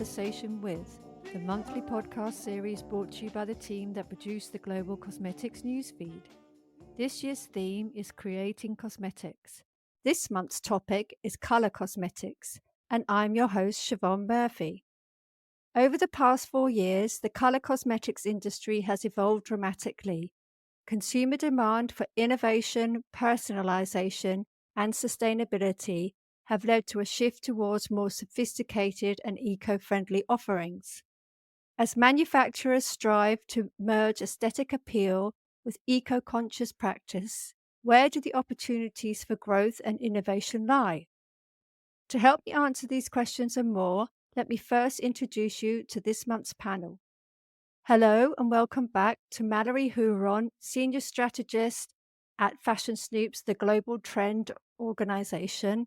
Conversation with, the monthly podcast series brought to you by the team that produced the Global Cosmetics newsfeed. This year's theme is Creating Cosmetics. This month's topic is Color Cosmetics, and I'm your host, Siobhan Murphy. Over the past 4 years, the color cosmetics industry has evolved dramatically. Consumer demand for innovation, personalization, and sustainability have led to a shift towards more sophisticated and eco-friendly offerings. As manufacturers strive to merge aesthetic appeal with eco-conscious practice, where do the opportunities for growth and innovation lie? To help me answer these questions and more, let me first introduce you to this month's panel. Hello and welcome back to Mallory Huron, Senior Strategist at Fashion Snoops, the global trend organization.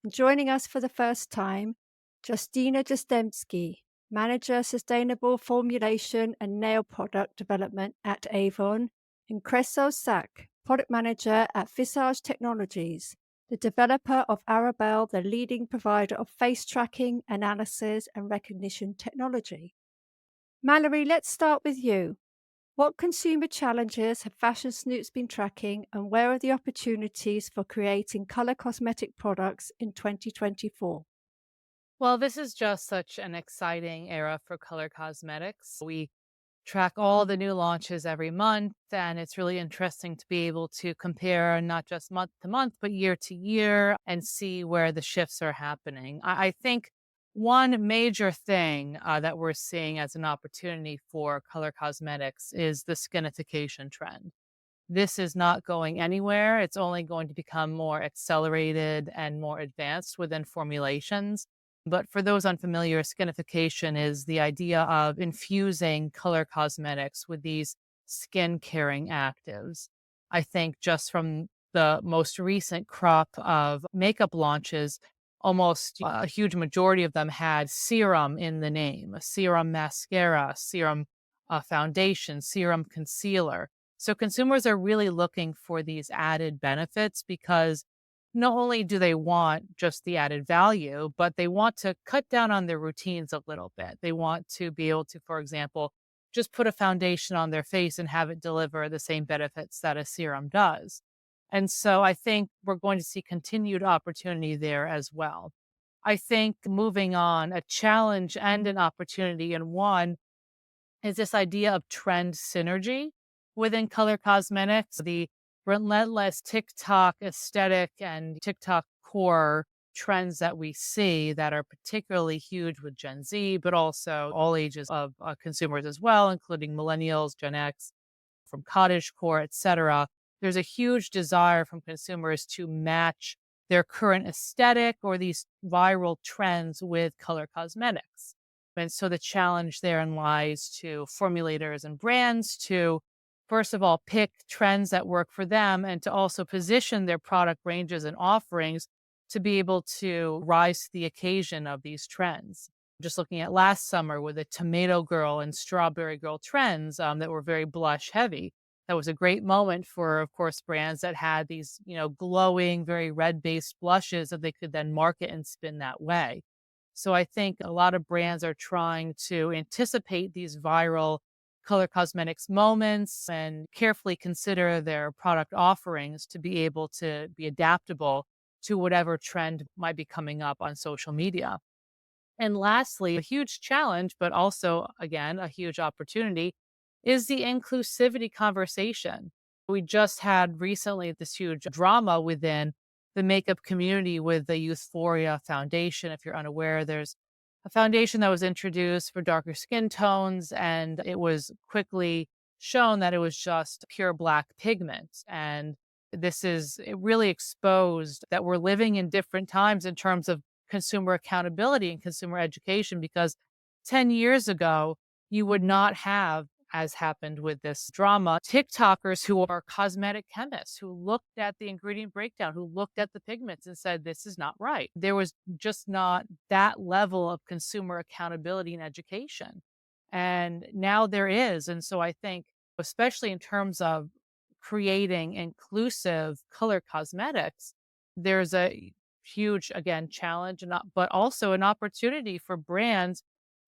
Joining us for the first time, Justyna Jastrzebska, Manager Sustainable Formulation and Nail Product Development at AVON, and Kreso Sach, Product Manager at Visage Technologies, the developer of Arbelle, the leading provider of face tracking, analysis, and recognition technology. Mallory, let's start with you. What consumer challenges have Fashion Snoops been tracking, and where are the opportunities for creating color cosmetic products in 2024? Well, this is just such an exciting era for color cosmetics. We track all the new launches every month, and it's really interesting to be able to compare not just month to month, but year to year and see where the shifts are happening. I think one major thing that we're seeing as an opportunity for color cosmetics is the skinification trend. This is not going anywhere. It's only going to become more accelerated and more advanced within formulations. But for those unfamiliar, skinification is the idea of infusing color cosmetics with these skin caring actives. I think just from the most recent crop of makeup launches, almost a huge majority of them had serum in the name, a serum mascara, serum foundation, serum concealer. So consumers are really looking for these added benefits because not only do they want just the added value, but they want to cut down on their routines a little bit. They want to be able to, for example, just put a foundation on their face and have it deliver the same benefits that a serum does. And so I think we're going to see continued opportunity there as well. I think moving on, a challenge and an opportunity in one is this idea of trend synergy within color cosmetics. The relentless TikTok aesthetic and TikTok core trends that we see that are particularly huge with Gen Z, but also all ages of consumers as well, including millennials, Gen X, from cottagecore, etc. There's a huge desire from consumers to match their current aesthetic or these viral trends with color cosmetics. And so the challenge therein lies to formulators and brands to, first of all, pick trends that work for them and to also position their product ranges and offerings to be able to rise to the occasion of these trends. Just looking at last summer with the tomato girl and strawberry girl trends that were very blush heavy. That was a great moment for, of course, brands that had these, glowing, very red-based blushes that they could then market and spin that way. So I think a lot of brands are trying to anticipate these viral color cosmetics moments and carefully consider their product offerings to be able to be adaptable to whatever trend might be coming up on social media. And lastly, a huge challenge, but also, again, a huge opportunity is the inclusivity conversation. We just had recently this huge drama within the makeup community with the Euphoria Foundation. If you're unaware, there's a foundation that was introduced for darker skin tones, and it was quickly shown that it was just pure black pigment. And it really exposed that we're living in different times in terms of consumer accountability and consumer education, because 10 years ago, you would not have, as happened with this drama, TikTokers who are cosmetic chemists who looked at the ingredient breakdown, who looked at the pigments and said, this is not right. There was just not that level of consumer accountability and education. And now there is. And so I think, especially in terms of creating inclusive color cosmetics, there's a huge, again, challenge, but also an opportunity for brands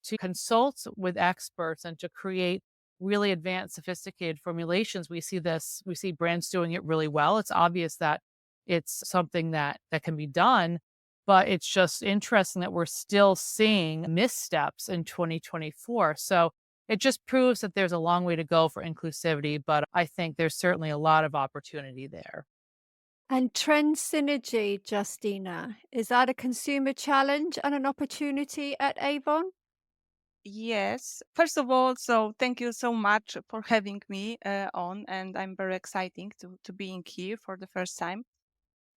to consult with experts and to create really advanced, sophisticated formulations. We see brands doing it really well. It's obvious that it's something that can be done, but it's just interesting that we're still seeing missteps in 2024. So it just proves that there's a long way to go for inclusivity, but I think there's certainly a lot of opportunity there. And trend synergy, Justyna, is that a consumer challenge and an opportunity at Avon? Yes. First of all, so thank you so much for having me on, and I'm very exciting to being here for the first time.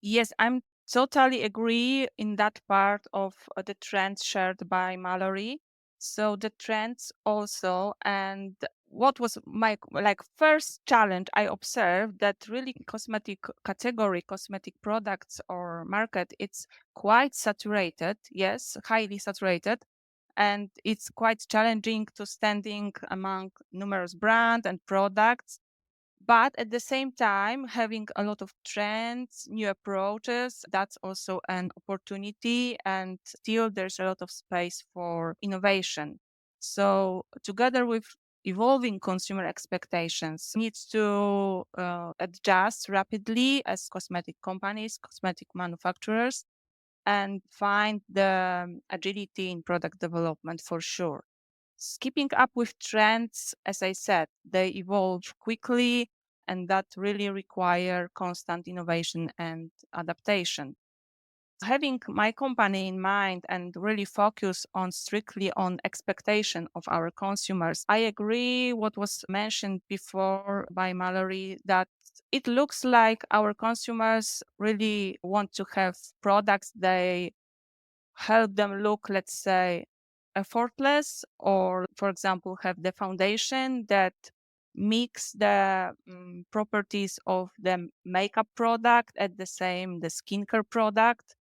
Yes, I'm totally agree in that part of the trends shared by Mallory. So the trends also, and what was my like first challenge I observed that really cosmetic category, cosmetic products or market, it's quite saturated. Yes, highly saturated, and it's quite challenging to standing among numerous brands and products, but at the same time having a lot of trends, new approaches, that's also an opportunity, and still there's a lot of space for innovation. So together with evolving consumer expectations needs to adjust rapidly as cosmetic companies, cosmetic manufacturers, and find the agility in product development for sure. Keeping up with trends, as I said, they evolve quickly, and that really require constant innovation and adaptation. Having my company in mind and really focus on strictly on expectation of our consumers, I agree what was mentioned before by Mallory that it looks like our consumers really want to have products they help them look, let's say, effortless, or for example, have the foundation that mix the properties of the makeup product at the same the skincare product.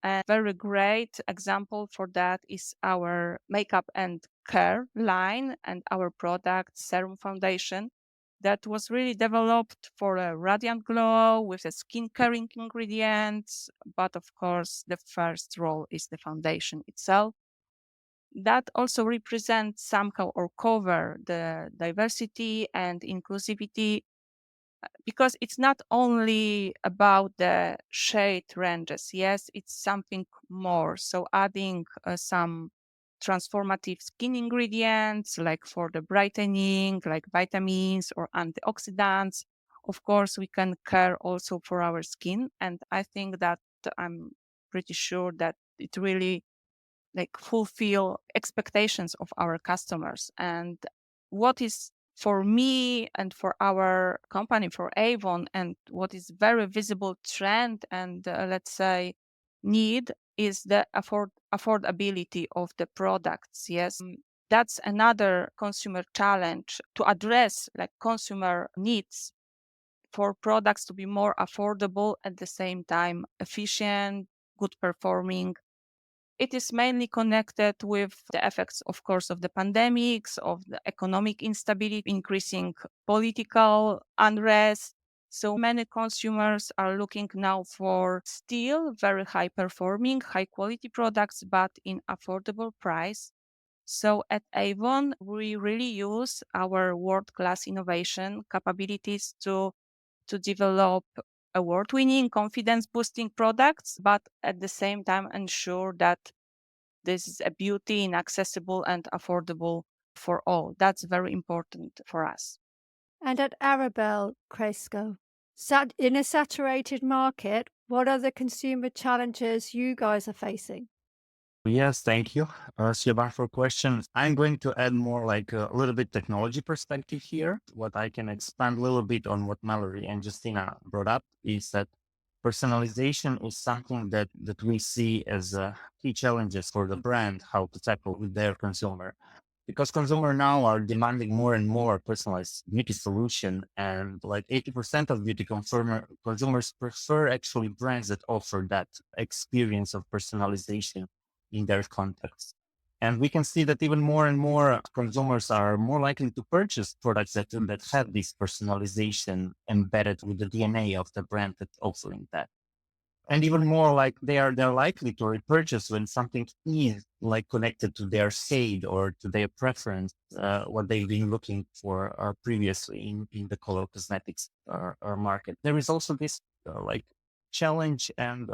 A very great example for that is our makeup and care line and our product serum foundation that was really developed for a radiant glow with the skin caring ingredients. But of course, the first role is the foundation itself. That also represents somehow or cover the diversity and inclusivity, because it's not only about the shade ranges. Yes, it's something more. So adding some transformative skin ingredients like for the brightening, like vitamins or antioxidants. Of course, we can care also for our skin. And I think that I'm pretty sure that it really like fulfill expectations of our customers. And what is for me and for our company, for Avon, and what is very visible trend and let's say need is the affordability of the products. Yes. That's another consumer challenge to address like consumer needs for products to be more affordable at the same time efficient, good performing. It is mainly connected with the effects, of course, of the pandemics, of the economic instability, increasing political unrest. So many consumers are looking now for still very high performing, high quality products, but in affordable price. So at Avon, we really use our world-class innovation capabilities to develop award-winning, confidence-boosting products, but at the same time ensure that this is a beauty and accessible and affordable for all. That's very important for us. And at Arbelle, Kreso, in a saturated market, what are the consumer challenges you guys are facing? Yes, thank you, Siobhan, for questions. I'm going to add more like a little bit technology perspective here. What I can expand a little bit on what Mallory and Justyna brought up is that personalization is something that we see as key challenges for the brand, how to tackle with their consumer. Because consumers now are demanding more and more personalized beauty solution, and like 80% of beauty consumers prefer actually brands that offer that experience of personalization in their context. And we can see that even more and more consumers are more likely to purchase products that have this personalization embedded with the DNA of the brand that's offering that. And even more, like they're likely to repurchase when something is like connected to their shade or to their preference, what they've been looking for previously in the color cosmetics or market. There is also this like challenge, and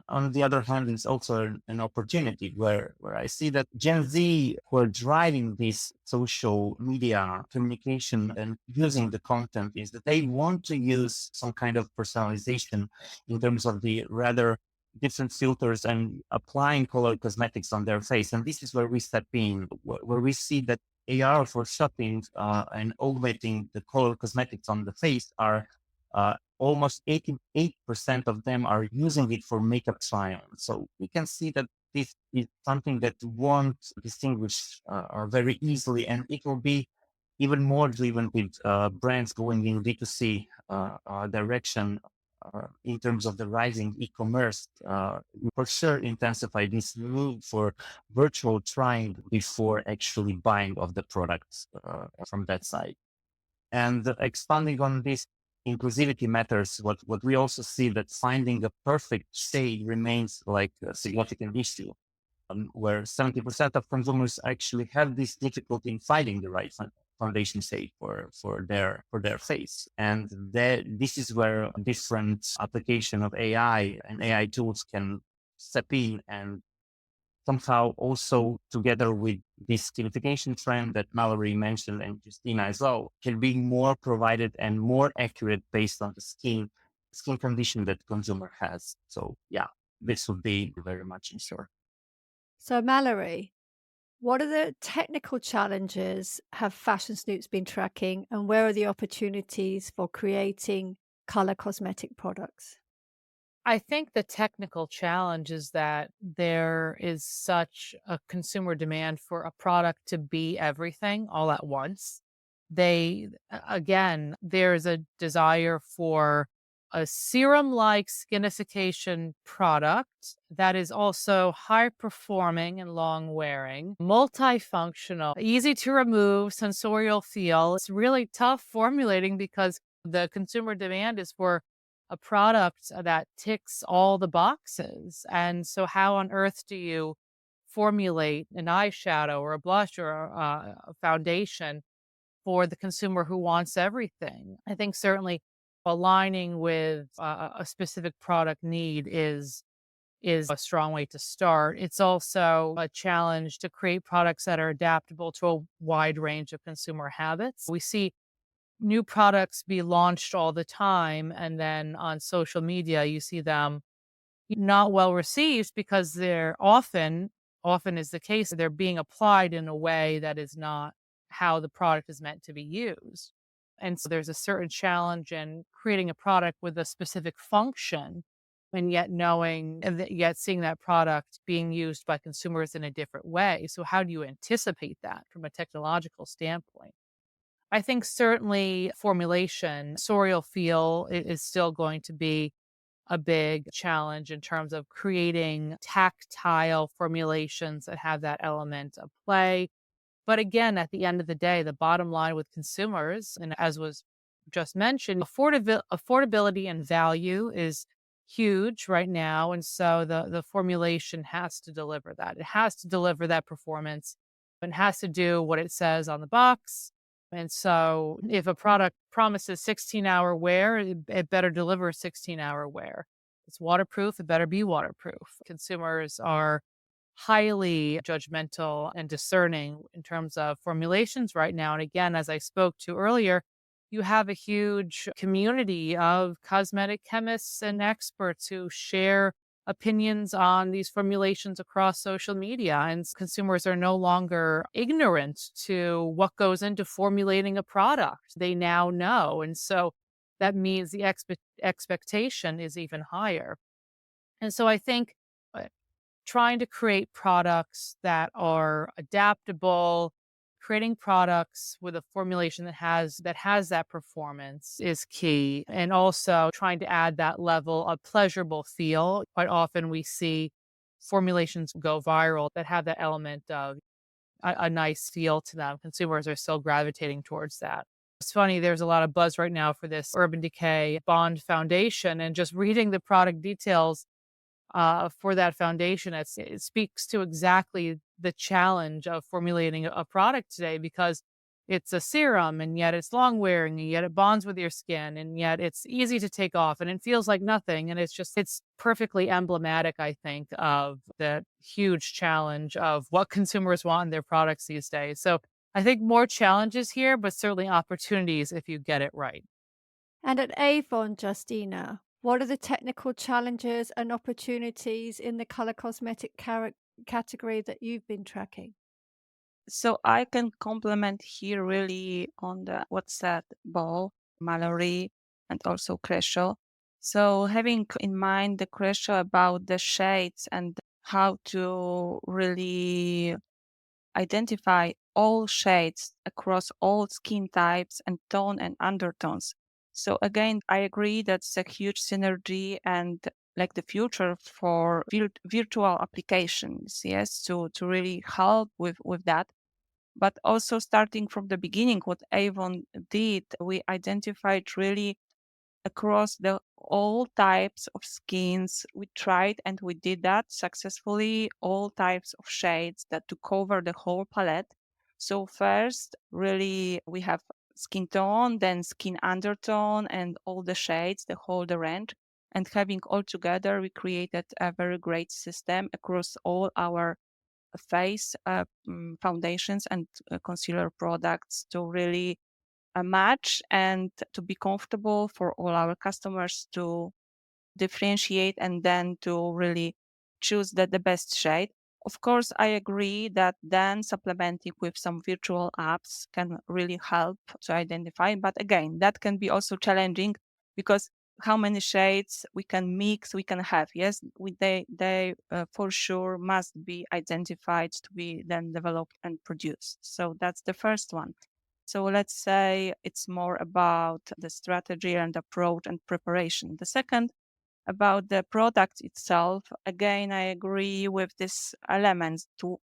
on the other hand, it's also an opportunity where I see that Gen Z, who are driving this social media communication and using the content, is that they want to use some kind of personalization in terms of the rather different filters and applying color cosmetics on their face. And this is where we step in, where we see that AR for shopping and augmenting the color cosmetics on the face are almost 88% of them are using it for makeup try-on. So we can see that this is something that won't distinguish very easily, and it will be even more driven with brands going in D2C direction in terms of the rising e-commerce. For sure intensify this move for virtual trying before actually buying of the products from that side. And expanding on this, inclusivity matters. What we also see that finding a perfect shade remains like a significant issue, where 70% of consumers actually have this difficulty in finding the right foundation shade for their face. And this is where different application of AI and AI tools can step in and somehow also together with this skinification trend that Mallory mentioned and Justyna as well, can be more provided and more accurate based on the skin condition that the consumer has. So yeah, this would be very much in short. So, Mallory, what are the technical challenges have Fashion Snoops been tracking, and where are the opportunities for creating color cosmetic products? I think the technical challenge is that there is such a consumer demand for a product to be everything all at once. Again, there's a desire for a serum-like skinification product that is also high performing and long wearing, multifunctional, easy to remove, sensorial feel. It's really tough formulating because the consumer demand is for a product that ticks all the boxes. And so how on earth do you formulate an eyeshadow or a blush or a foundation for the consumer who wants everything? I think certainly aligning with a specific product need is a strong way to start. It's also a challenge to create products that are adaptable to a wide range of consumer habits. We see new products be launched all the time, and then on social media you see them not well received because they're often is the case, they're being applied in a way that is not how the product is meant to be used. And so there's a certain challenge in creating a product with a specific function and yet yet seeing that product being used by consumers in a different way. So how do you anticipate that from a technological standpoint? I think certainly formulation, sensorial feel is still going to be a big challenge in terms of creating tactile formulations that have that element of play. But again, at the end of the day, the bottom line with consumers, and as was just mentioned, affordability and value is huge right now. And so the formulation has to deliver that. It has to deliver that performance and has to do what it says on the box. And so if a product promises 16-hour wear, it better deliver 16-hour wear. It's waterproof, it better be waterproof. Consumers are highly judgmental and discerning in terms of formulations right now. And again, as I spoke to earlier, you have a huge community of cosmetic chemists and experts who share opinions on these formulations across social media, and consumers are no longer ignorant to what goes into formulating a product. They now know. And so that means the expectation is even higher. And so I think trying to create products that are adaptable, creating products with a formulation that has that performance is key. And also trying to add that level of pleasurable feel. Quite often we see formulations go viral that have that element of a nice feel to them. Consumers are still gravitating towards that. It's funny, there's a lot of buzz right now for this Urban Decay Bond foundation, and just reading the product details, for that foundation. It speaks to exactly the challenge of formulating a product today, because it's a serum and yet it's long wearing and yet it bonds with your skin and yet it's easy to take off and it feels like nothing. And it's perfectly emblematic, I think, of the huge challenge of what consumers want in their products these days. So I think more challenges here, but certainly opportunities if you get it right. And at AVON, Justyna, what are the technical challenges and opportunities in the color cosmetic category that you've been tracking? So I can complement here really on the what said Ball, Mallory, and also Kreso. So having in mind the Kreso about the shades and how to really identify all shades across all skin types and tone and undertones. So again, I agree that's a huge synergy and like the future for virtual applications, yes, to really help with that. But also starting from the beginning, what Avon did, we identified really across the all types of skins. We tried and we did that successfully, all types of shades that to cover the whole palette. So first, really, we have skin tone, then skin undertone, and all the shades, the range. And having all together, we created a very great system across all our face foundations and concealer products to really match and to be comfortable for all our customers to differentiate and then to really choose the best shade. Of course, I agree that then supplementing with some virtual apps can really help to identify. But again, that can be also challenging because how many shades we can mix, we can have. Yes, they for sure must be identified to be then developed and produced. So that's the first one. So let's say it's more about the strategy and approach and preparation. The second about the product itself, again, I agree with these elements to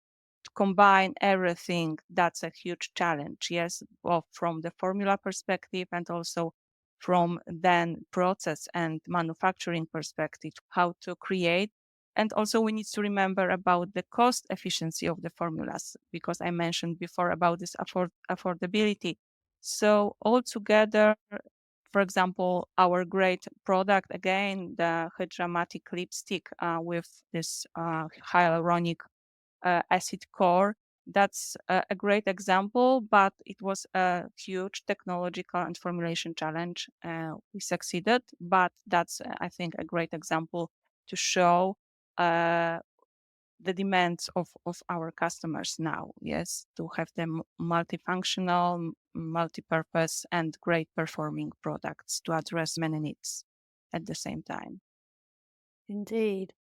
combine everything. That's a huge challenge. Yes, both from the formula perspective and also from then process and manufacturing perspective, how to create. And also we need to remember about the cost efficiency of the formulas, because I mentioned before about this affordability. So altogether, for example, our great product, again, the Hydramatic lipstick with this hyaluronic acid core. That's a great example, but it was a huge technological and formulation challenge. We succeeded, but that's, I think, a great example to show uh, the demands of our customers now. Yes, to have them multifunctional, multi-purpose, and great performing products to address many needs at the same time. Indeed.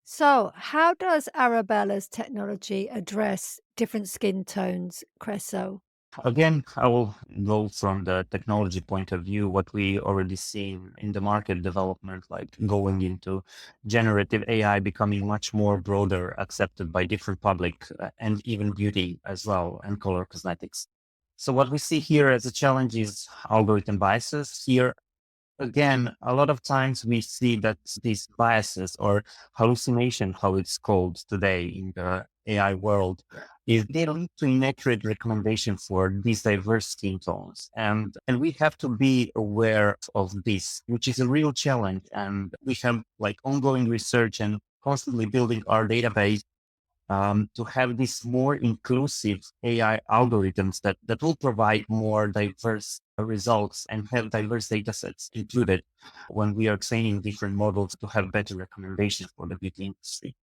So, how does Arabella's technology address different skin tones, Kreso? Again, I will go from the technology point of view, what we already seen in the market development, like going into generative AI becoming much more broader, accepted by different public and even beauty as well, and color cosmetics. So what we see here as a challenge is algorithm biases. Here, again, a lot of times we see that these biases or hallucination, how it's called today in the AI world, is they lead to inaccurate recommendation for these diverse skin tones. And we have to be aware of this, which is a real challenge. And we have like ongoing research and constantly building our database to have these more inclusive AI algorithms that will provide more diverse results and have diverse data sets included when we are training different models to have better recommendations for the beauty industry.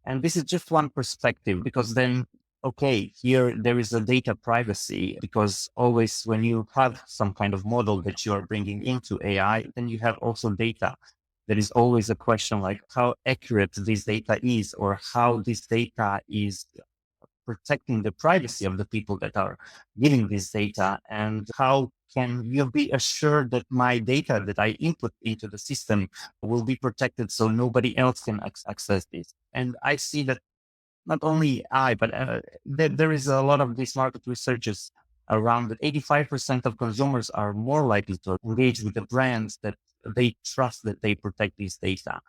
And this is just one perspective, because then, okay, here there is a data privacy, because always when you have some kind of model that you are bringing into AI, then you have also data. There is always a question like how accurate this data is, or how this data is protecting the privacy of the people that are giving this data, and how can you be assured that my data that I input into the system will be protected so nobody else can access this. And I see that not only I, but there is a lot of these market researchers around that 85% of consumers are more likely to engage with the brands that they trust that they protect these data.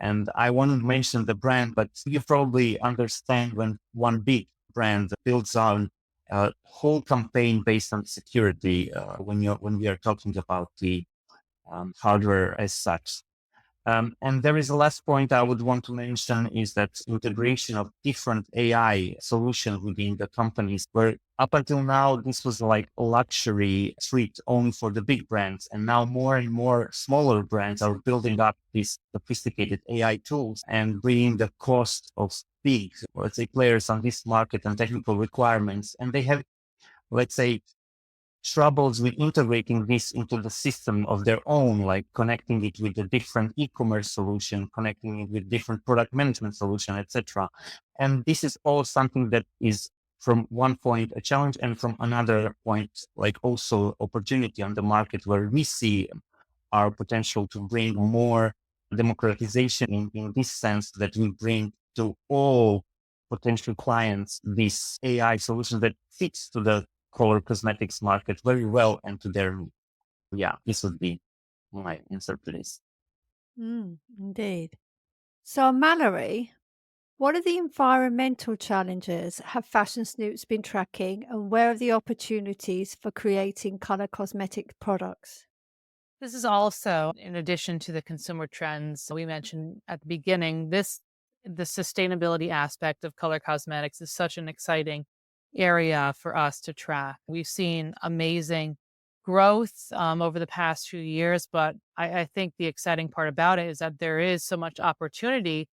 And I won't mention the brand, but you probably understand when one big brand builds on a whole campaign based on security when we are talking about the hardware as such. And there is a last point I would want to mention is that integration of different AI solutions within the companies, where up until now, this was like a luxury treat only for the big brands. And now more and more smaller brands are building up these sophisticated AI tools and bringing the cost of big, let's say, players on this market and technical requirements. And they have, let's say, troubles with integrating this into the system of their own, like connecting it with a different e-commerce solution, connecting it with different product management solution, etc. And this is all something that is from one point a challenge and from another point, like also opportunity on the market where we see our potential to bring more democratization in this sense that we bring to all potential clients this AI solution that fits to the color cosmetics market very well and to their need. Yeah, this would be my answer to this. Indeed. So, Mallory, what are the environmental challenges have Fashion Snoops been tracking, and where are the opportunities for creating color cosmetic products? This is also in addition to the consumer trends we mentioned at the beginning. The sustainability aspect of color cosmetics is such an exciting area for us to track. We've seen amazing growth over the past few years, but I think the exciting part about it is that there is so much opportunity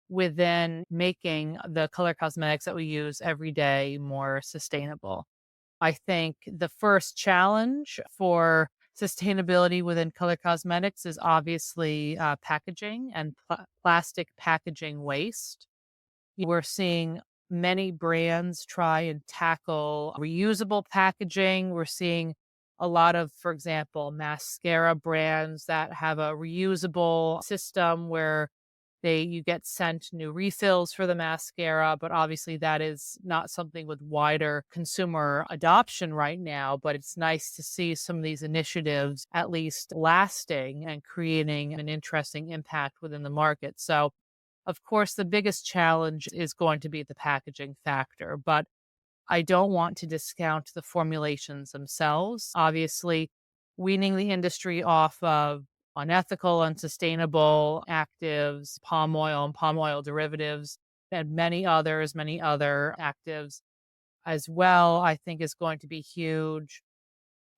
within making the color cosmetics that we use every day more sustainable. I think the first challenge for sustainability within color cosmetics is obviously packaging and plastic packaging waste. We're seeing many brands try and tackle reusable packaging. We're seeing a lot of, for example, mascara brands that have a reusable system where you get sent new refills for the mascara, but obviously that is not something with wider consumer adoption right now. But it's nice to see some of these initiatives at least lasting and creating an interesting impact within the market. So of course, the biggest challenge is going to be the packaging factor, but I don't want to discount the formulations themselves. Obviously, weaning the industry off of unethical, unsustainable actives, palm oil and palm oil derivatives, and many other actives as well, I think is going to be huge.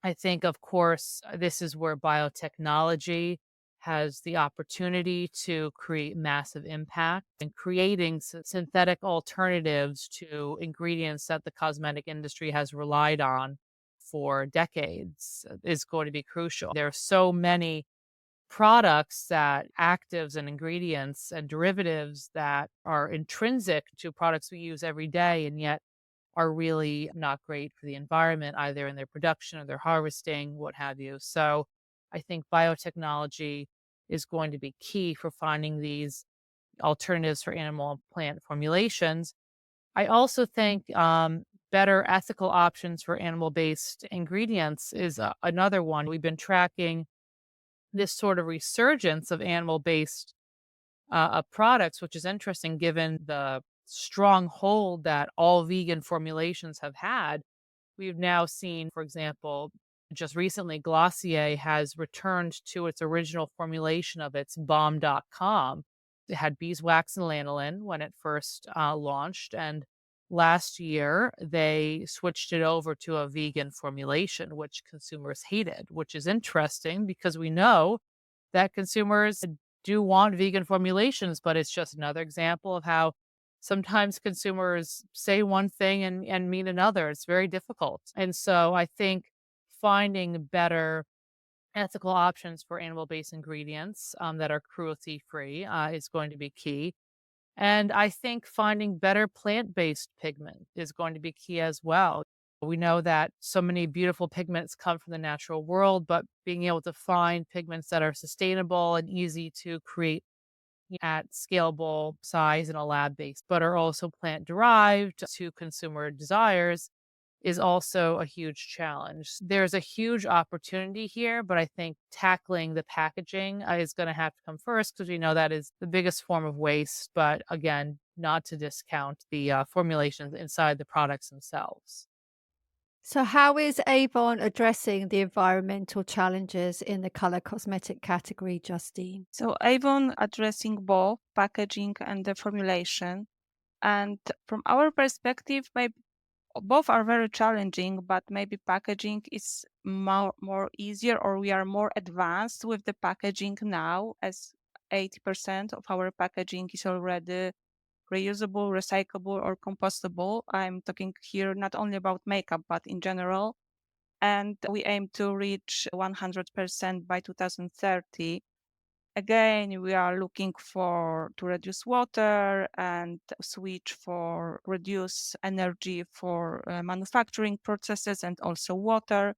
I think, of course, this is where biotechnology has the opportunity to create massive impact and creating synthetic alternatives to ingredients that the cosmetic industry has relied on for decades is going to be crucial. There are so many products that actives and ingredients and derivatives that are intrinsic to products we use every day and yet are really not great for the environment, either in their production or their harvesting, what have you. So I think biotechnology is going to be key for finding these alternatives for animal and plant formulations. I also think better ethical options for animal based ingredients is another one. We've been tracking this sort of resurgence of animal based products, which is interesting given the strong hold that all vegan formulations have had. We've now seen, for example, just recently, Glossier has returned to its original formulation of its bomb.com. It had beeswax and lanolin when it first launched. And last year, they switched it over to a vegan formulation, which consumers hated, which is interesting because we know that consumers do want vegan formulations, but it's just another example of how sometimes consumers say one thing and mean another. It's very difficult. And so I think finding better ethical options for animal based ingredients that are cruelty free is going to be key. And I think finding better plant based pigment is going to be key as well. We know that so many beautiful pigments come from the natural world, but being able to find pigments that are sustainable and easy to create at scalable size in a lab base, but are also plant derived to consumer desires is also a huge challenge. There's a huge opportunity here, but I think tackling the packaging is going to have to come first because we know that is the biggest form of waste. But again, not to discount the formulations inside the products themselves. So, how is Avon addressing the environmental challenges in the color cosmetic category, Justine? So Avon addressing both packaging and the formulation. And from our perspective, maybe both are very challenging, but maybe packaging is more easier, or we are more advanced with the packaging now, as 80% of our packaging is already reusable, recyclable, or compostable. I'm talking here not only about makeup, but in general. And we aim to reach 100% by 2030. Again, we are looking for to reduce water and switch for reduce energy for manufacturing processes and also water.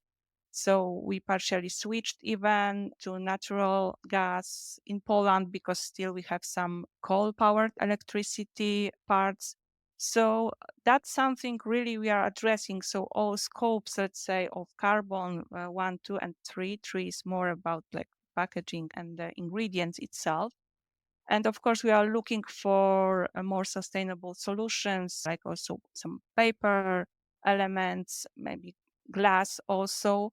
So we partially switched even to natural gas in Poland because still we have some coal-powered electricity parts. So that's something really we are addressing. So all scopes, let's say, of carbon 1, 2, and 3. 3 is more about like packaging and the ingredients itself. And of course, we are looking for more sustainable solutions, like also some paper elements, maybe glass also.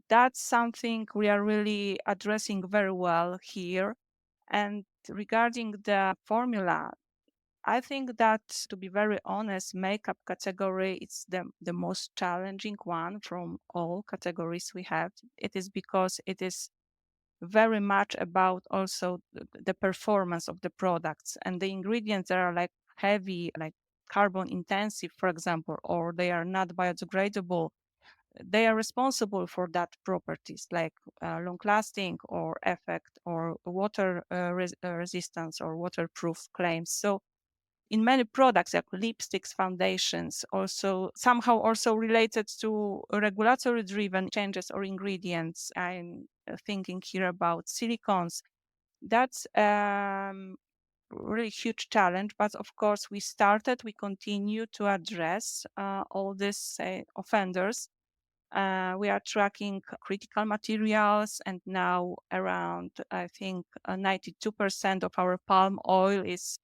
That's something we are really addressing very well here. And regarding the formula, I think that, to be very honest, makeup category is the most challenging one from all categories we have. It is because it is very much about also the performance of the products, and the ingredients that are like heavy, like carbon intensive, for example, or they are not biodegradable. They are responsible for that properties like long lasting or effect or water resistance or waterproof claims. So in many products like lipsticks, foundations, also somehow also related to regulatory driven changes or ingredients. I'm thinking here about silicones. That's really huge challenge, but of course we continue to address all these offenders. We are tracking critical materials, and now around, I think, 92% of our palm oil is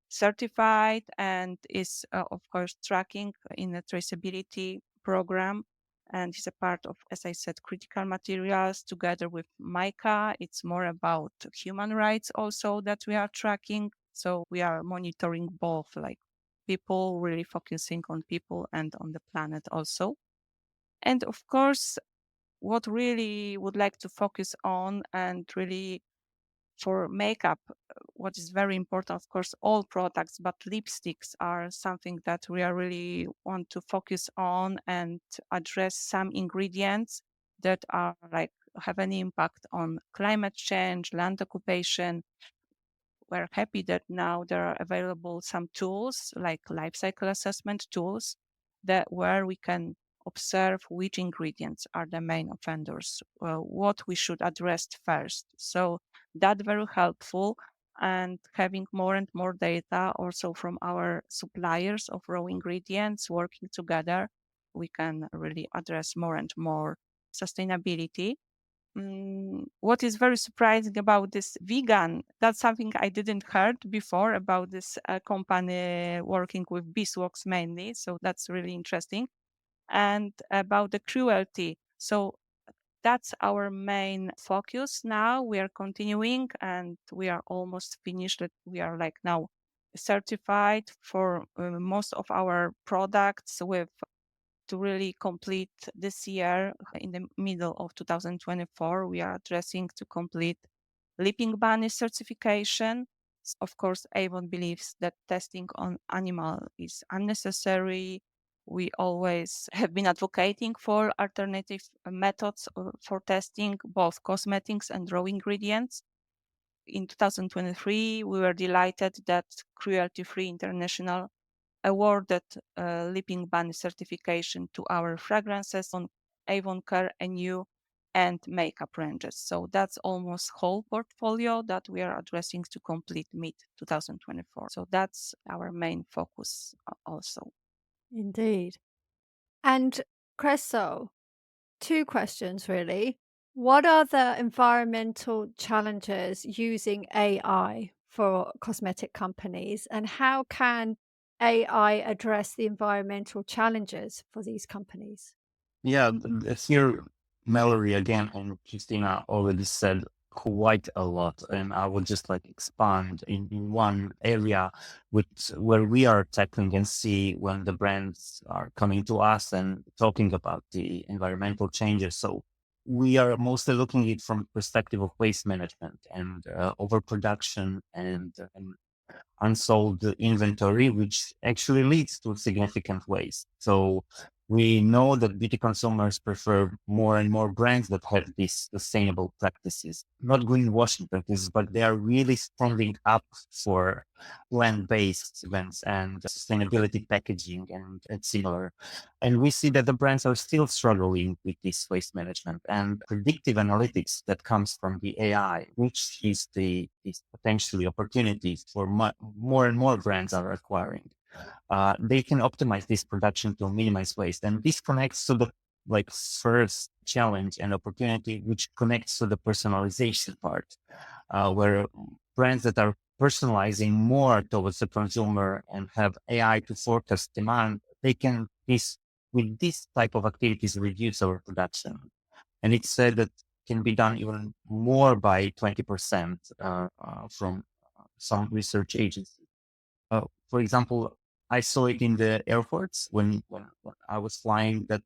certified and is, of course, tracking in a traceability program, and is a part of, as I said, critical materials together with MICA. It's more about human rights also that we are tracking. So we are monitoring both, like people, really focusing on people and on the planet also. And of course, what really would like to focus on, and really for makeup, what is very important, of course, all products, but lipsticks are something that we are really want to focus on and address some ingredients that are like have an impact on climate change, land occupation. We're happy that now there are available some tools like life cycle assessment tools that where we can observe which ingredients are the main offenders, what we should address first. So that very helpful, and having more and more data also from our suppliers of raw ingredients working together, we can really address more and more sustainability. What is very surprising about this vegan, that's something I didn't heard before about this company working with beeswax mainly. So that's really interesting. And about the cruelty. So that's our main focus now. We are continuing and we are almost finished. We are like now certified for most of our products with to really complete this year. In the middle of 2024, we are addressing to complete Leaping Bunny certification. Of course, Avon believes that testing on animal is unnecessary. We always have been advocating for alternative methods for testing both cosmetics and raw ingredients. In 2023, we were delighted that Cruelty Free International awarded Leaping Bunny certification to our fragrances on Avon Care New and makeup ranges. So that's almost whole portfolio that we are addressing to complete mid 2024. So that's our main focus also. Indeed. And Kreso, two questions really. What are the environmental challenges using AI for cosmetic companies, and how can AI address the environmental challenges for these companies? Yeah, here Mallory again and Justyna already said quite a lot, and I will just like expand in one area which where we are tackling and see when the brands are coming to us and talking about the environmental changes. So we are mostly looking at it from perspective of waste management and overproduction and unsold inventory, which actually leads to significant waste. So we know that beauty consumers prefer more and more brands that have these sustainable practices, not greenwashing practices, but they are really standing up for plant-based events and sustainability packaging and similar. And we see that the brands are still struggling with this waste management and predictive analytics that comes from the AI, which is is potentially opportunities for more and more brands are acquiring. They can optimize this production to minimize waste. And this connects to the like first challenge and opportunity, which connects to the personalization part, where brands that are personalizing more towards the consumer and have AI to forecast demand, they can this with this type of activities reduce our production. And it's said that can be done even more by 20% from some research agencies. For example, I saw it in the airports when I was flying that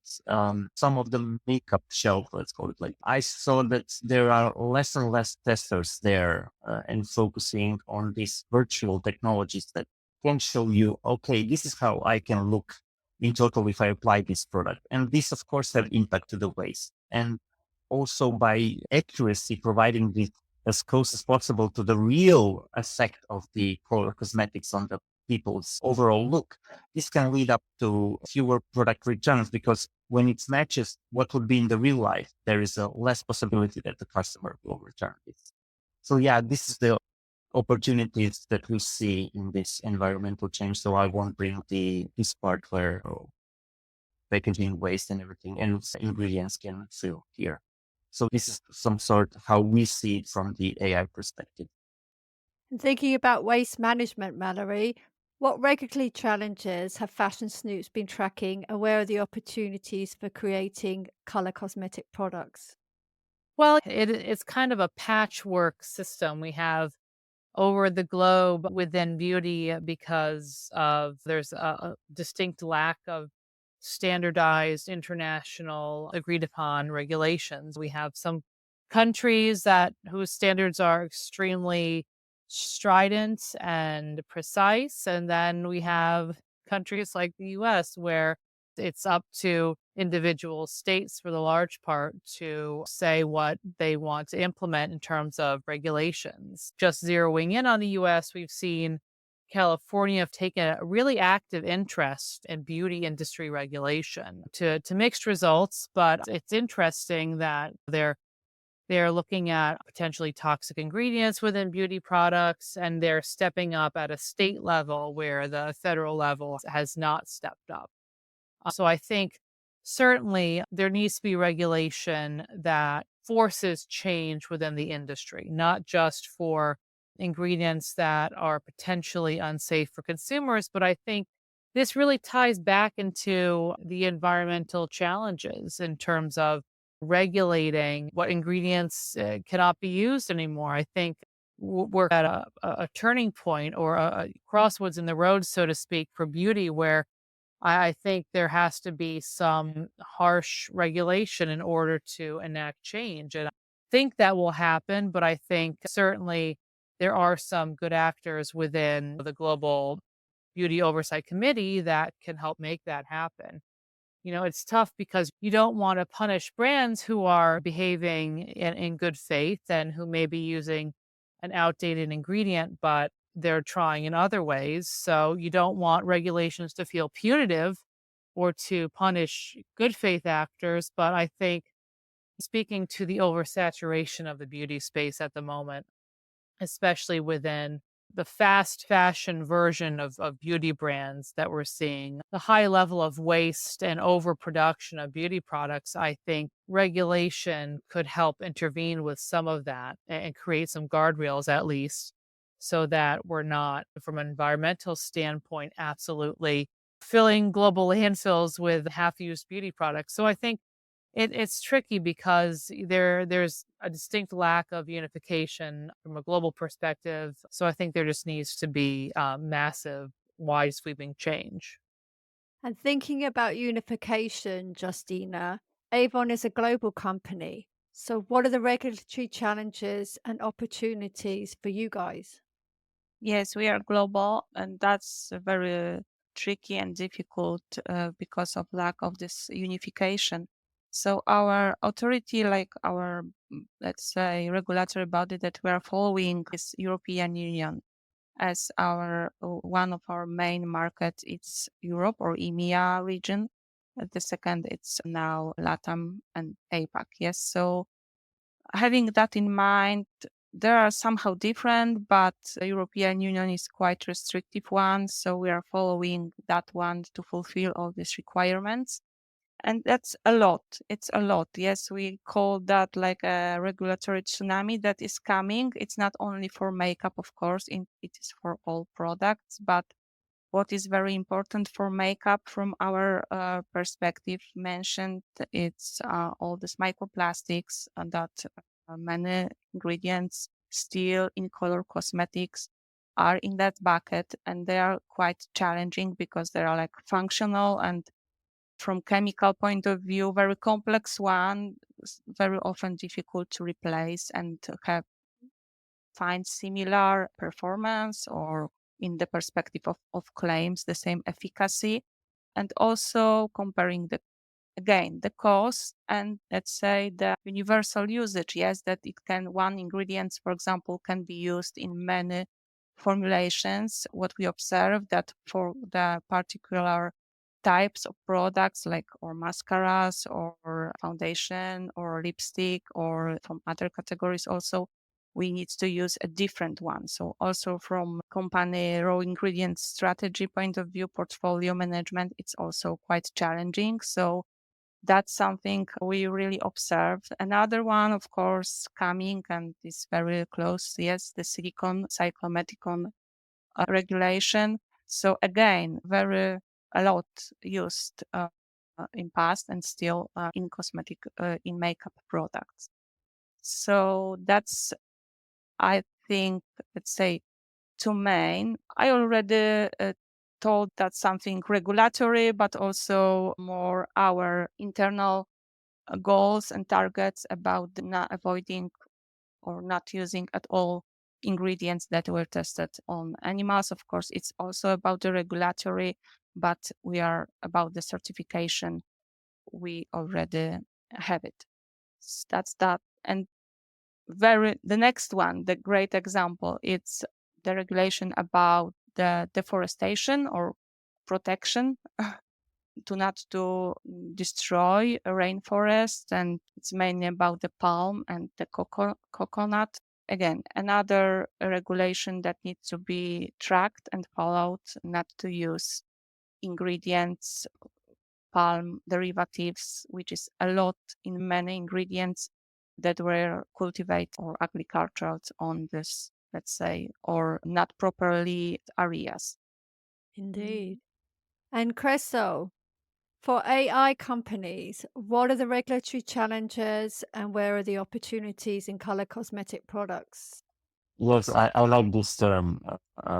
some of the makeup shelf, let's call it like, I saw that there are less and less testers there and focusing on these virtual technologies that can show you, okay, this is how I can look in total if I apply this product. And this, of course, have impact to the waste. And also by accuracy, providing this as close as possible to the real effect of the color cosmetics on the people's overall look. This can lead up to fewer product returns because when it matches what would be in the real life, there is a less possibility that the customer will return this. So yeah, this is the opportunities that we see in this environmental change. So I won't bring this part where packaging waste and everything and ingredients can fill here. So this is some sort how we see it from the AI perspective. And thinking about waste management, Mallory, what regulatory challenges have Fashion Snoops been tracking, and where are the opportunities for creating color cosmetic products? Well, it's kind of a patchwork system we have over the globe within beauty because of there's a distinct lack of standardized international agreed upon regulations. We have some countries that whose standards are extremely strident and precise, and then we have countries like the US where it's up to individual states for the large part to say what they want to implement in terms of regulations. Just zeroing in on the US, we've seen California have taken a really active interest in beauty industry regulation to mixed results, but it's interesting that they're looking at potentially toxic ingredients within beauty products, and they're stepping up at a state level where the federal level has not stepped up. So I think certainly there needs to be regulation that forces change within the industry, not just for ingredients that are potentially unsafe for consumers, but I think this really ties back into the environmental challenges in terms of regulating what ingredients cannot be used anymore. I think we're at a turning point or a crossroads in the road, so to speak, for beauty where I think there has to be some harsh regulation in order to enact change. And I think that will happen, but I think certainly there are some good actors within the Global Beauty Oversight Committee that can help make that happen. It's tough because you don't want to punish brands who are behaving in good faith and who may be using an outdated ingredient, but they're trying in other ways. So you don't want regulations to feel punitive or to punish good faith actors. But I think speaking to the oversaturation of the beauty space at the moment, especially within the fast fashion version of beauty brands that we're seeing, the high level of waste and overproduction of beauty products, I think regulation could help intervene with some of that and create some guardrails at least so that we're not, from an environmental standpoint, absolutely filling global landfills with half-used beauty products. So I think it's tricky because there's a distinct lack of unification from a global perspective. So I think there just needs to be massive, wide sweeping change. And thinking about unification, Justyna, AVON is a global company. So, what are the regulatory challenges and opportunities for you guys? Yes, we are global, and that's very tricky and difficult because of lack of this unification. So our authority, like our, let's say, regulatory body that we are following is European Union as our one of our main markets. It's Europe or EMEA region. The second, it's now LATAM and APAC. Yes, so having that in mind, they are somehow different, but the European Union is quite restrictive one. So we are following that one to fulfill all these requirements. And that's a lot. It's a lot. Yes, we call that like a regulatory tsunami that is coming. It's not only for makeup, of course, it is for all products, but what is very important for makeup from our perspective mentioned, it's all these microplastics that many ingredients still in color cosmetics are in that bucket, and they are quite challenging because they are like functional and from chemical point of view very complex one, very often difficult to replace and to have find similar performance or in the perspective of claims the same efficacy, and also comparing the cost and let's say the universal usage. Yes, that it can one ingredients, for example, can be used in many formulations. What we observe that for the particular types of products like or mascaras or foundation or lipstick or from other categories also we need to use a different one. So also from company raw ingredient strategy point of view, portfolio management, it's also quite challenging. So that's something we really observe. Another one, of course, coming and is very close, yes, the silicon cyclometicon regulation. So again, very a lot used in past and still in cosmetic, in makeup products. So that's, I think, let's say, two main. I already told that something regulatory, but also more our internal goals and targets about not avoiding or not using at all ingredients that were tested on animals. Of course, it's also about the regulatory, but we are about the certification. We already have it. That's that. And the next one, the great example, it's the regulation about the deforestation or protection to not to destroy a rainforest, and it's mainly about the palm and the coconut. Again, another regulation that needs to be tracked and followed, not to use ingredients, palm derivatives, which is a lot in many ingredients that were cultivated or agricultured on this, let's say, or not properly areas. Indeed. And Kreso, for AI companies, what are the regulatory challenges and where are the opportunities in color cosmetic products? Yes, I like this term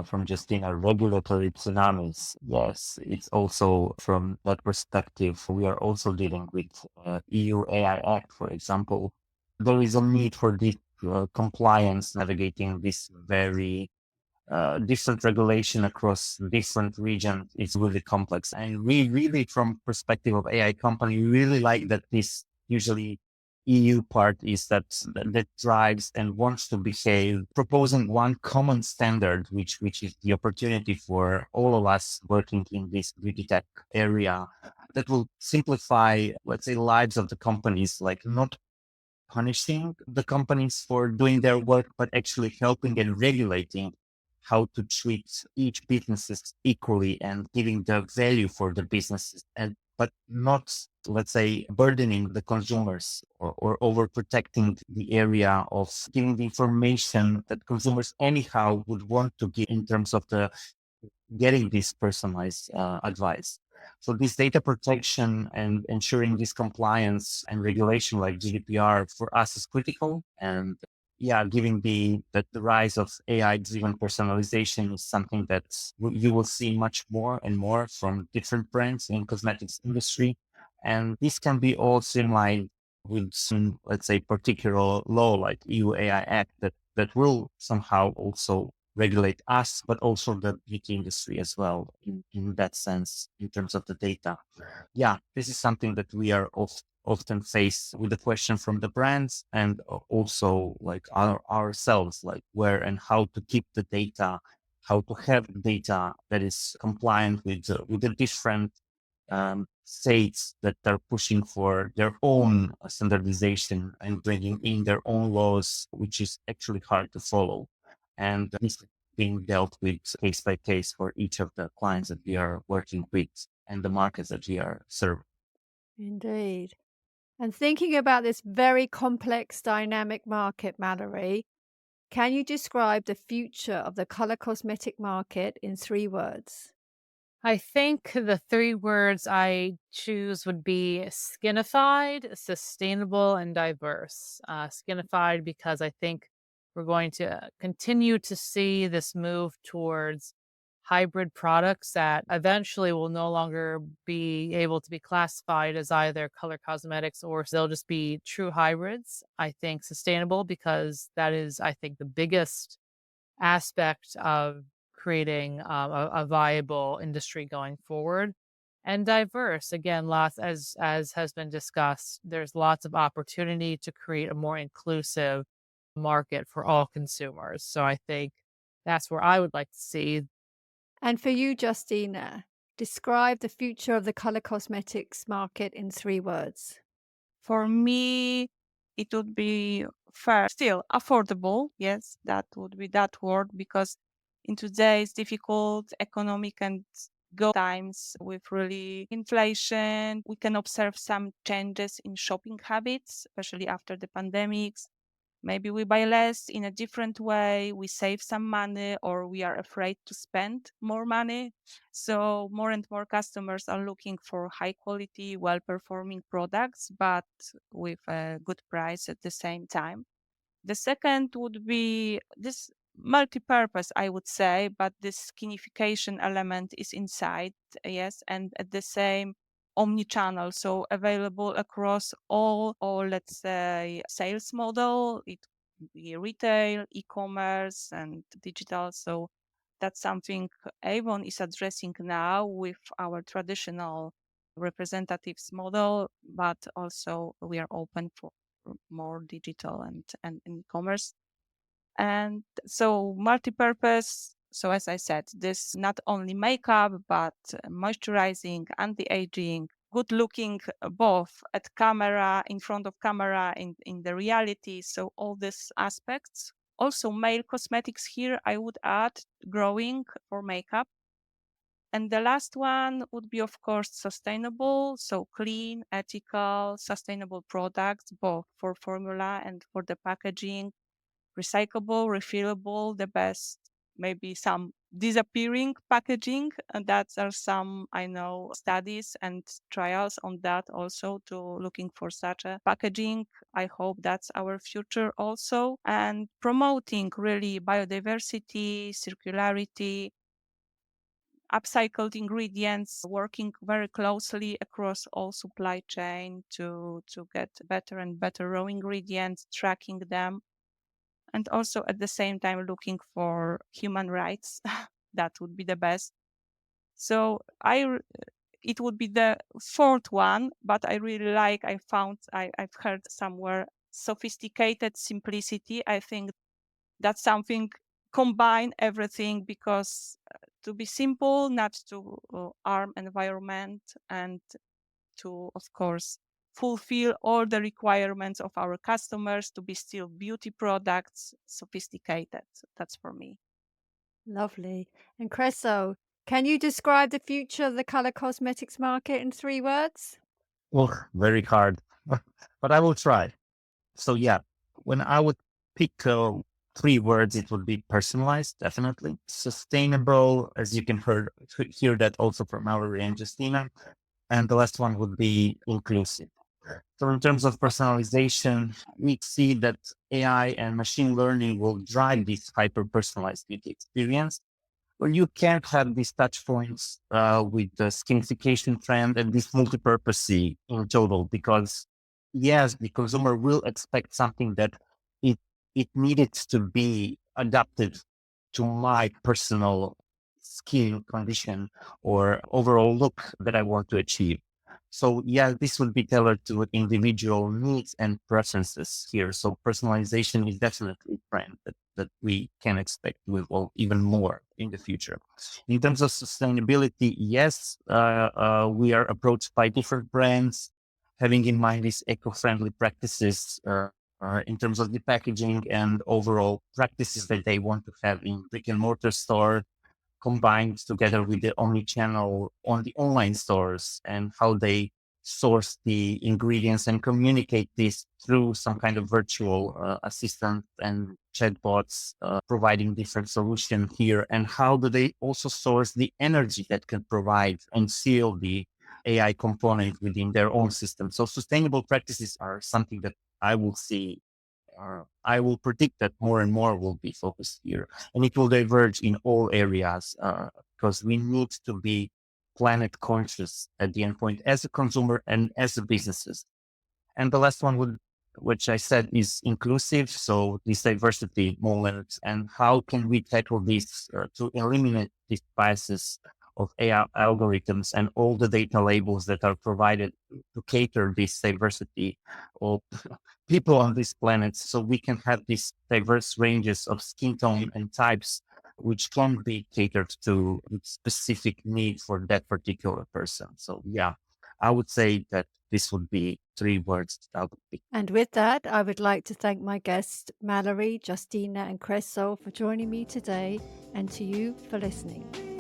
from Justyna, regulatory tsunamis. Yes, it's also from that perspective. We are also dealing with EU AI Act, for example. There is a need for this compliance navigating this very different regulation across different regions. It's really complex. And we really, from perspective of AI company, we really like that this usually EU part is that drives and wants to behave, proposing one common standard, which is the opportunity for all of us working in this beauty tech area that will simplify, let's say, lives of the companies, like not punishing the companies for doing their work, but actually helping and regulating how to treat each businesses equally and giving the value for the businesses, and but not, let's say, burdening the consumers or overprotecting the area of giving the information that consumers anyhow would want to give in terms of the getting this personalized advice. So this data protection and ensuring this compliance and regulation like GDPR for us is critical. And yeah, giving the rise of AI-driven personalization is something that you will see much more and more from different brands in cosmetics industry. And this can be all streamlined with some, let's say, particular law like EU AI Act that will somehow also regulate us, but also the beauty industry as well in that sense, in terms of the data. Yeah, this is something that we are often faced with the question from the brands and also like ourselves, like where and how to keep the data, how to have data that is compliant with the different states that are pushing for their own standardization and bringing in their own laws, which is actually hard to follow. And this is being dealt with case by case for each of the clients that we are working with and the markets that we are serving. Indeed. And thinking about this very complex dynamic market, Mallory, can you describe the future of the color cosmetic market in 3 words? I think the 3 words I choose would be skinified, sustainable, and diverse. Skinified because I think we're going to continue to see this move towards hybrid products that eventually will no longer be able to be classified as either color cosmetics or they'll just be true hybrids. I think sustainable because that is, I think, the biggest aspect of creating a viable industry going forward, and diverse again, lots as has been discussed, there's lots of opportunity to create a more inclusive market for all consumers. So I think that's where I would like to see. And for you, Justyna, describe the future of the color cosmetics market in 3 words. For me, it would be fair, still affordable. Yes, that would be that word, because in today's difficult economic and go times with really inflation, we can observe some changes in shopping habits, especially after the pandemics. Maybe we buy less in a different way, we save some money, or we are afraid to spend more money. So, more and more customers are looking for high quality, well performing products, but with a good price at the same time. The second would be this multi-purpose, I would say, but this skinification element is inside, yes, and at the same omni-channel, so available across all, or let's say, sales model. It could be retail, e-commerce, and digital. So that's something Avon is addressing now with our traditional representatives model, but also we are open for more digital and e-commerce. And so multi-purpose. So as I said, this not only makeup, but moisturizing, anti-aging, good looking, both at camera, in front of camera, in the reality. So all these aspects. Also male cosmetics here, I would add, growing for makeup. And the last one would be, of course, sustainable. So clean, ethical, sustainable products, both for formula and for the packaging, recyclable, refillable, the best, maybe some disappearing packaging. And that are some, I know, studies and trials on that also, to looking for such a packaging. I hope that's our future also. And promoting really biodiversity, circularity, upcycled ingredients, working very closely across all supply chain to get better and better raw ingredients, tracking them, and also at the same time looking for human rights. That would be the best. So it would be the fourth one, but I really like, I've heard somewhere, sophisticated simplicity. I think that's something, combine everything, because to be simple, not to harm environment, and to, of course, fulfill all the requirements of our customers, to be still beauty products, sophisticated. That's for me. Lovely. And Kreso, can you describe the future of the color cosmetics market in 3 words? Well, very hard, but I will try. So yeah, when I would pick 3 words, it would be personalized, definitely. Sustainable, as you can hear that also from Mallory and Justyna. And the last one would be inclusive. So in terms of personalization, we see that AI and machine learning will drive this hyper-personalized beauty experience where you can't have these touch points with the skinification trend and this multipurpose in total, because yes, the consumer will expect something that it it needed to be adapted to my personal skin condition or overall look that I want to achieve. So yeah, this would be tailored to individual needs and preferences here. So personalization is definitely a trend that we can expect will evolve even more in the future. In terms of sustainability, yes, we are approached by different brands having in mind these eco-friendly practices in terms of the packaging and overall practices that they want to have in brick and mortar store combined together with the omni-channel on the online stores and how they source the ingredients and communicate this through some kind of virtual assistant and chatbots providing different solutions here, and how do they also source the energy that can provide and seal the AI component within their own system. So sustainable practices are something that I will see I will predict that more and more will be focused here, and it will diverge in all areas because we need to be planet conscious at the endpoint as a consumer and as a businesses. And the last one would, which I said is inclusive. So this diversity moment and how can we tackle this to eliminate these biases of AI algorithms and all the data labels that are provided to cater this diversity of people on this planet, so we can have these diverse ranges of skin tone and types which can be catered to specific need for that particular person. So yeah, I would say that this would be 3 words that I would pick. And with that, I would like to thank my guests, Mallory, Justyna, and Kreso, for joining me today, and to you for listening.